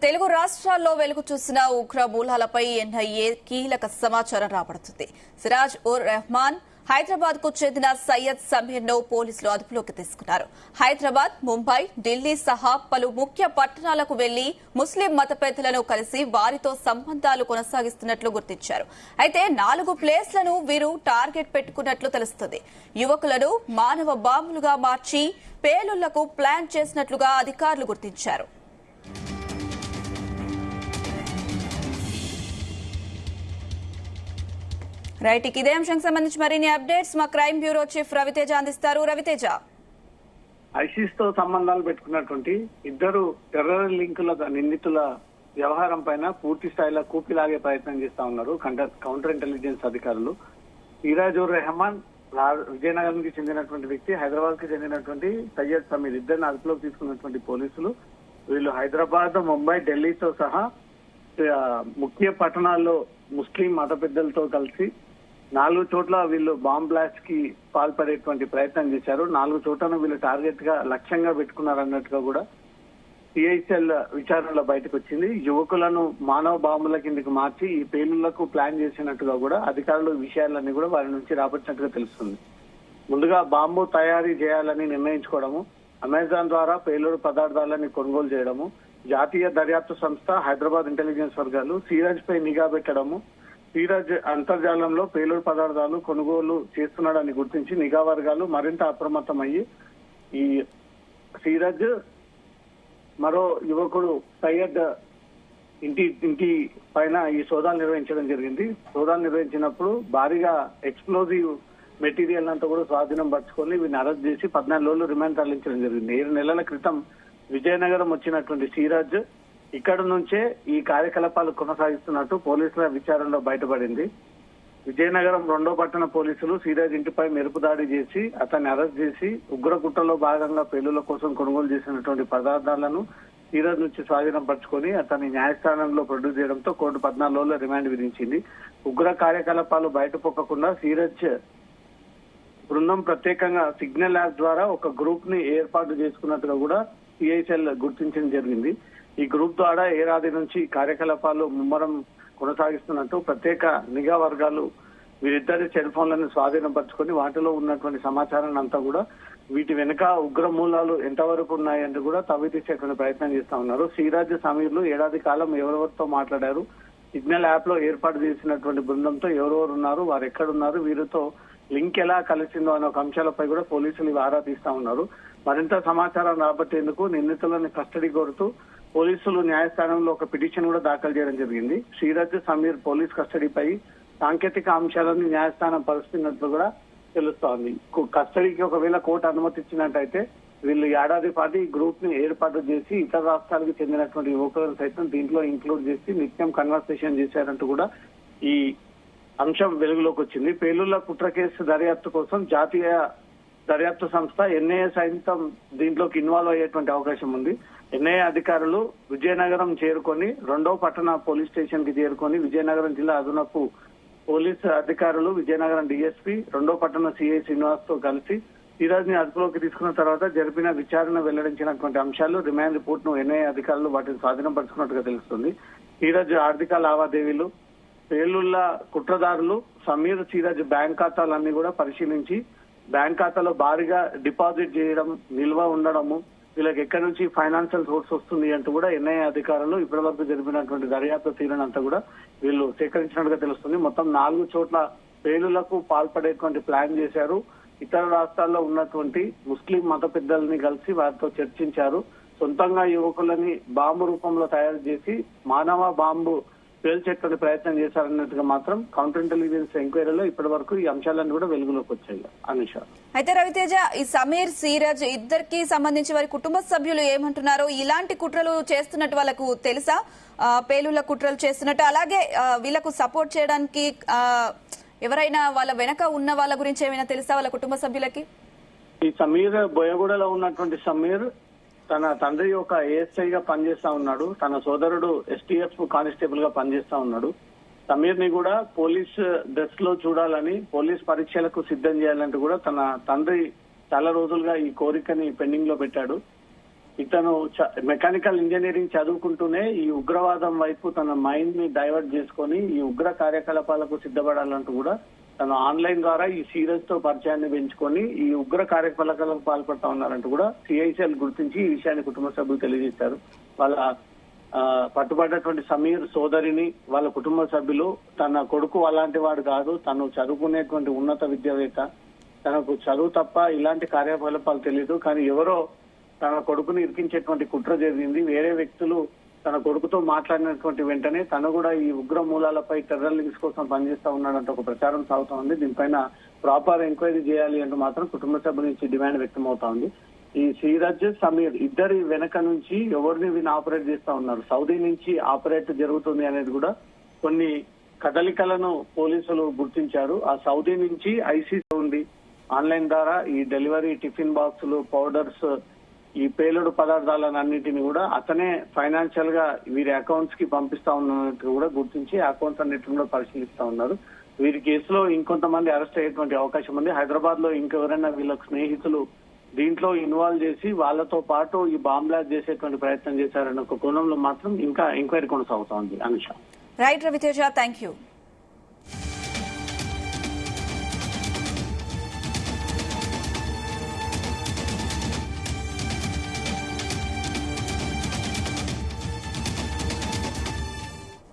తెలుగు రాష్ట్రాల్లో వెలుగు చూసిన ఉగ్ర మూలాలపై ఎన్ఐఏ కీలక సమాచారం రాబడుతుంది. సిరాజ్ ఉర్ రెహమాన్ హైదరాబాద్ కు చెందిన సయ్యద్ సమీర్ ను పోలీసులు అదుపులోకి తీసుకున్నారు. హైదరాబాద్, ముంబై, ఢిల్లీ సహా పలు ముఖ్య పట్టణాలకు వెళ్లి ముస్లిం మత పెద్దలను కలిసి వారితో సంబంధాలు కొనసాగిస్తున్నట్లు గుర్తించారు. అయితే 4 ప్లేస్లను వీరు టార్గెట్ పెట్టుకున్నట్లు తెలుస్తుంది. యువకులను మానవ బాంబులుగా మార్చి పేలుళ్లకు ప్లాన్ చేసినట్లుగా అధికారులు గుర్తించారు. రైట్, ఇదే అంశానికి సంబంధించి మరిన్ని అప్డేట్స్ మా క్రైమ్ బ్యూరో చీఫ్ రవితేజ అందిస్తారు. రవితేజ, ఐసిస్ తో సంబంధాలు పెట్టుకున్నటువంటి 2 టెర్రర్ లింకుల నిందితుల వ్యవహారం పైన పూర్తి స్థాయిలో కూపిలాగే ప్రయత్నం చేస్తా ఉన్నారు కౌంటర్ ఇంటెలిజెన్స్ అధికారులు. సిరాజ్ ఉర్ రెహమాన్ విజయనగరం కి చెందినటువంటి వ్యక్తి, హైదరాబాద్ కి చెందినటువంటి సయ్యద్ సమీర్, ఇద్దరిని అదుపులోకి తీసుకున్నటువంటి పోలీసులు వీళ్ళు హైదరాబాద్, ముంబై, ఢిల్లీతో సహా ముఖ్య పట్టణాల్లో ముస్లిం మత పెద్దలతో కలిసి 4 చోట్ల వీళ్ళు బాంబ్ బ్లాస్ట్ కి పాల్పడేటువంటి ప్రయత్నం చేశారు. 4 చోట్లను వీళ్ళు టార్గెట్ గా లక్ష్యంగా పెట్టుకున్నారన్నట్టుగా కూడా సిఐసిఎల్ విచారణలో బయటకు వచ్చింది. యువకులను మానవ బాంబుల కిందకి మార్చి ఈ పేలుళ్లకు ప్లాన్ చేసినట్టుగా కూడా అధికారులు విషయాలన్నీ కూడా వారి నుంచి రాబట్టినట్టుగా తెలుస్తుంది. ముందుగా బాంబు తయారీ చేయాలని నిర్ణయించుకోవడము, అమెజాన్ ద్వారా పేలుడు పదార్థాలని కొనుగోలు చేయడము, జాతీయ దర్యాప్తు సంస్థ, హైదరాబాద్ ఇంటెలిజెన్స్ వర్గాలు సిరాజ్ పై నిఘా పెట్టడము, సిరాజ్ అంతర్జాలంలో పేలుడు పదార్థాలు కొనుగోలు చేస్తున్నాడని గుర్తించి నిఘా వర్గాలు మరింత అప్రమత్తమయ్యి ఈ సిరాజ్ మరో యువకుడు సయ్యద్ ఇంటి పైన ఈ సోదాలు నిర్వహించడం జరిగింది. సోదాలు నిర్వహించినప్పుడు భారీగా ఎక్స్ప్లోజివ్ మెటీరియల్ అంతా కూడా స్వాధీనం పరుచుకొని వీరిని అరెస్ట్ చేసి 14 రోజులు రిమాండ్ తరలించడం జరిగింది. 7 నెలల క్రితం విజయనగరం వచ్చినటువంటి సిరాజ్ ఇక్కడ నుంచే ఈ కార్యకలాపాలు కొనసాగిస్తున్నట్టు పోలీసుల విచారణలో బయటపడింది. విజయనగరం 2వ పట్టణ పోలీసులు సిరాజ్ ఇంటిపై మెరుపు దాడి చేసి అతన్ని అరెస్ట్ చేసి ఉగ్రకుట్రలో భాగంగా పేలుళ్ల కోసం కొనుగోలు చేసినటువంటి పదార్థాలను సిరాజ్ నుంచి స్వాధీనం పరుచుకొని అతన్ని న్యాయస్థానంలో ప్రొడ్యూస్ చేయడంతో కోర్టు 14 రోజుల రిమాండ్ విధించింది. ఉగ్ర కార్యకలాపాలు బయటపొక్కకుండా సిరాజ్ బృందం ప్రత్యేకంగా సిగ్నల్ యాప్ ద్వారా ఒక గ్రూప్ ని ఏర్పాటు చేసుకున్నట్టుగా కూడా సిఐసిఎల్ గుర్తించడం జరిగింది. ఈ గ్రూప్ ద్వారా ఏడాది నుంచి కార్యకలాపాలు ముమ్మరం కొనసాగిస్తున్నట్టు ప్రత్యేక నిఘా వర్గాలు వీరిద్దరి సెల్ ఫోన్లను స్వాధీనం పరుచుకొని వాటిలో ఉన్నటువంటి సమాచారాన్ని అంతా కూడా వీటి వెనుక ఉగ్ర మూలాలు ఎంతవరకు ఉన్నాయంటూ కూడా తవ్వితీసేటువంటి ప్రయత్నం చేస్తా ఉన్నారు. సిరాజ్ సమీర్లు ఏడాది కాలం ఎవరెవరితో మాట్లాడారు, సిగ్నల్ యాప్ లో ఏర్పాటు చేసినటువంటి బృందంతో ఎవరెవరు ఉన్నారు, వారు ఎక్కడున్నారు, వీరితో లింక్ ఎలా కలిసిందో అనే ఒక అంశాలపై కూడా పోలీసులు ఆరా తీస్తా ఉన్నారు. మరింత సమాచారం రాబట్టేందుకు నిందితులను కస్టడీ కోరుతూ పోలీసులు న్యాయస్థానంలో ఒక పిటిషన్ కూడా దాఖలు చేయడం జరిగింది. సిరాజ్ సమీర్ పోలీస్ కస్టడీపై సాంకేతిక అంశాలను న్యాయస్థానం పరిస్థితున్నట్లు కూడా తెలుస్తోంది. కస్టడీకి ఒకవేళ కోర్టు అనుమతి ఇచ్చినట్టయితే వీళ్ళు ఏడాది పాటు ఈ గ్రూప్ ని ఏర్పాటు చేసి ఇతర రాష్ట్రాలకు చెందినటువంటి యువకులను సైతం దీంట్లో ఇంక్లూడ్ చేసి నిత్యం కన్వర్సేషన్ చేశారంటూ కూడా ఈ అంశం వెలుగులోకి వచ్చింది. పేలుళ్ల కుట్ర కేసు దర్యాప్తు కోసం జాతీయ దర్యాప్తు సంస్థ ఎన్ఐఏ సైతం దీంట్లోకి ఇన్వాల్వ్ అయ్యేటువంటి అవకాశం ఉంది. ఎన్ఐఏ అధికారులు విజయనగరం చేరుకొని 2వ పట్టణ పోలీస్ స్టేషన్ కి చేరుకొని విజయనగరం జిల్లా అదనపు పోలీస్ అధికారులు, విజయనగరం డిఎస్పీ, 2వ పట్టణ సిఐ శ్రీనివాస్ తో కలిసి సిరాజ్ ని అదుపులోకి తీసుకున్న తర్వాత జరిపిన విచారణ వెల్లడించినటువంటి అంశాలు రిమాండ్ రిపోర్ట్ ను ఎన్ఐఏ అధికారులు వాటిని స్వాధీనం పరుచుకున్నట్టుగా తెలుస్తుంది. సిరాజ్ ఆర్థిక లావాదేవీలు, పేలుళ్ల కుట్రదారులు సమీర్, సిరాజ్ బ్యాంక్ ఖాతాలన్నీ కూడా పరిశీలించి బ్యాంక్ ఖాతాలో భారీగా డిపాజిట్ చేయడం, నిల్వ ఉండడము, వీళ్ళకి ఎక్కడి నుంచి ఫైనాన్షియల్ సోర్స్ వస్తుంది అంటూ కూడా ఎన్ఐఏ అధికారులు ఇప్పటి వరకు జరిపినటువంటి దర్యాప్తు తీరునంతా కూడా వీళ్ళు సేకరించినట్టుగా తెలుస్తుంది. మొత్తం 4 చోట్ల పేలుళ్లకు పాల్పడేటువంటి ప్లాన్ చేశారు. ఇతర రాష్ట్రాల్లో ఉన్నటువంటి ముస్లిం మత పెద్దలని కలిసి వారితో చర్చించారు. సొంతంగా యువకులని బాంబు రూపంలో తయారు చేసి మానవ బాంబు పేల్చేటువంటి ప్రయత్నం చేశారన్నట్టుగా మాత్రం కౌంటర్ ఇంటెలిజెన్స్ ఎంక్వైరీలో ఇప్పటి వరకు ఈ అంశాలన్నీ కూడా వెలుగులోకి వచ్చాయి. అనుష, అయితే రవితేజ, ఈ సమీర్, సిరాజ్ ఇద్దరికి సంబంధించి వారి కుటుంబ సభ్యులు ఏమంటున్నారు? ఇలాంటి కుట్రలు చేస్తున్నట్టు వాళ్ళకు తెలుసా? పేలుళ్ల కుట్రలు చేస్తున్నట్టు, అలాగే వీళ్ళకు సపోర్ట్ చేయడానికి ఎవరైనా వాళ్ళ వెనక ఉన్న వాళ్ళ గురించి ఏమైనా తెలుసా వాళ్ళ కుటుంబ సభ్యులకి? ఈ సమీర్ బోయగూడలో ఉన్నటువంటి సమీర్ తన తండ్రి ఒక ఏఎస్ఐగా పనిచేస్తా ఉన్నాడు. తన సోదరుడు ఎస్టీఎఫ్ కానిస్టేబుల్ గా పనిచేస్తా ఉన్నాడు. సమీర్ ని కూడా పోలీస్ డ్రెస్ లో చూడాలని, పోలీస్ పరీక్షలకు సిద్ధం చేయాలంటూ కూడా తన తండ్రి చాలా రోజులుగా ఈ కోరికని పెండింగ్ లో పెట్టాడు. ఇతను మెకానికల్ ఇంజనీరింగ్ చదువుకుంటూనే ఈ ఉగ్రవాదం వైపు తన మైండ్ ని డైవర్ట్ చేసుకొని ఈ ఉగ్ర కార్యకలాపాలకు సిద్ధపడాలంటూ కూడా తను ఆన్లైన్ ద్వారా ఈ సీరజ్ తో పరిచయాన్ని పెంచుకొని ఈ ఉగ్ర కార్యకలాపాలకు పాల్పడతా ఉన్నారంటూ కూడా సిఐసిఎల్ గుర్తించి ఈ విషయాన్ని కుటుంబ సభ్యులు తెలియజేశారు. వాళ్ళ పట్టుబడ్డటువంటి సమీర్ సోదరిని వాళ్ళ కుటుంబ సభ్యులు తన కొడుకు అలాంటి వాడు కాదు, తను చదువుకునేటువంటి ఉన్నత విద్యావేత్త, తనకు చదువు తప్ప ఇలాంటి కార్యకలాపాలు తెలియదు, కానీ ఎవరో తన కొడుకుని ఇరికించేటువంటి కుట్ర జరిగింది, వేరే వ్యక్తులు తన కొడుకుతో మాట్లాడినటువంటి వెంటనే తను కూడా ఈ ఉగ్ర మూలాలపై టెర్రర్ లింక్స్ కోసం పనిచేస్తా ఉన్నాడంటే ఒక ప్రచారం సాగుతా ఉంది. దీనిపైన ప్రాపర్ ఎంక్వైరీ చేయాలి అంటూ మాత్రం కుటుంబ సభ్యుల నుంచి డిమాండ్ వ్యక్తం అవుతా ఉంది. ఈ శ్రీరాజ్ సమీర్ ఇద్దరి వెనక నుంచి ఎవరిని వీళ్ళు ఆపరేట్ చేస్తా ఉన్నారు, సౌదీ నుంచి ఆపరేట్ జరుగుతుంది అనేది కూడా కొన్ని కదలికలను పోలీసులు గుర్తించారు. ఆ సౌదీ నుంచి ఐసీసీ ఉంది, ఆన్లైన్ ద్వారా ఈ డెలివరీ టిఫిన్ బాక్సులు, పౌడర్స్, ఈ పేలుడు పదార్థాలన్నింటినీ కూడా అతనే ఫైనాన్షియల్ గా వీరి అకౌంట్స్ కి పంపిస్తా ఉన్నట్టు కూడా గుర్తించి అకౌంట్స్ అన్నిటిని కూడా పరిశీలిస్తా ఉన్నారు. వీరి కేసులో ఇంకొంతమంది అరెస్ట్ అయ్యేటువంటి అవకాశం ఉంది. హైదరాబాద్ లో ఇంకెవరైనా వీళ్ళకు స్నేహితులు దీంట్లో ఇన్వాల్వ్ చేసి వాళ్ళతో పాటు ఈ బాంబ్ బ్లాస్ట్ చేసేటువంటి ప్రయత్నం చేశారన్న ఒక కోణంలో మాత్రం ఇంకా ఎంక్వైరీ కొనసాగుతా ఉంది. Anusha. Right Raviteja, thank you.